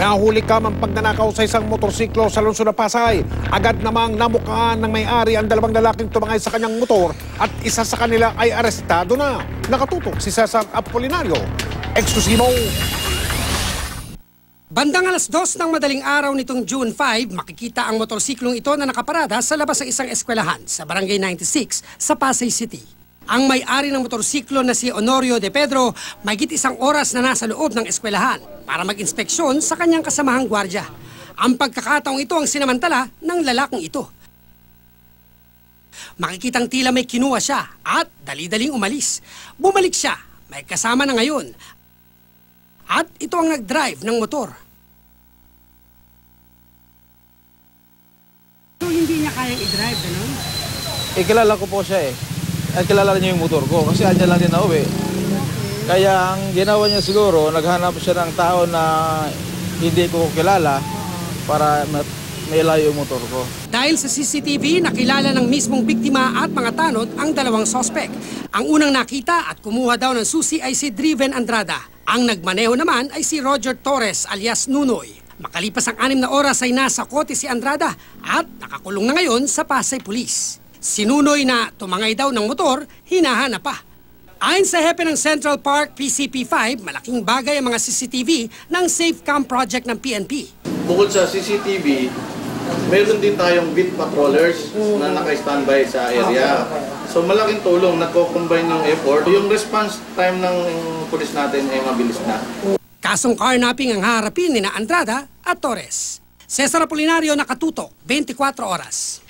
Nahuli ka man pagnanakaw sa isang motorsiklo sa lungsod ng Pasay. Agad namang namukaan ng may-ari ang dalawang lalaking tumangay sa kanyang motor at isa sa kanila ay arestado na. Nakatutok si Cesar Apolinario. Eksklusibo. Bandang alas 2 ng madaling araw nitong June 5, makikita ang motorsiklong ito na nakaparada sa labas ng isang eskwelahan sa Barangay 96 sa Pasay City. Ang may-ari ng motorsiklo na si Honorio de Pedro, mahigit isang oras na nasa loob ng eskwelahan para mag-inspeksyon sa kanyang kasamahang gwardya. Ang pagkakataong ito ang sinamantala ng lalaking ito. Makikitang tila may kinuha siya at dali-daling umalis. Bumalik siya, may kasama na ngayon. At ito ang nag-drive ng motor. So hindi niya kayang i-drive, gano'n? Kilala ko po siya eh. At kilala niya yung motor ko kasi andyan lang din na uwi. Kaya ang ginawa niya siguro, naghanap siya ng tao na hindi ko kilala para mailayo yung motor ko. Dahil sa CCTV, nakilala ng mismong biktima at mga tanod ang dalawang sospek. Ang unang nakita at kumuha daw ng susi ay si Driven Andrada. Ang nagmaneho naman ay si Roger Torres alias Nunoy. Makalipas ang 6 na oras ay nasa kote si Andrada at nakakulong na ngayon sa Pasay Police. Si Nunoy na tumangay daw ng motor, hinahanap pa. Ayon sa hepe ng Central Park PCP5, malaking bagay ang mga CCTV ng SafeCam project ng PNP. Bukod sa CCTV, meron din tayong beat patrollers na naka-standby sa area. So malaking tulong, nagko-combine yung effort. Yung response time ng pulis natin ay mabilis na. Kasong carnapping ang harapin ni Andrada at Torres. Cesar Apolinario, nakatutok, 24 oras.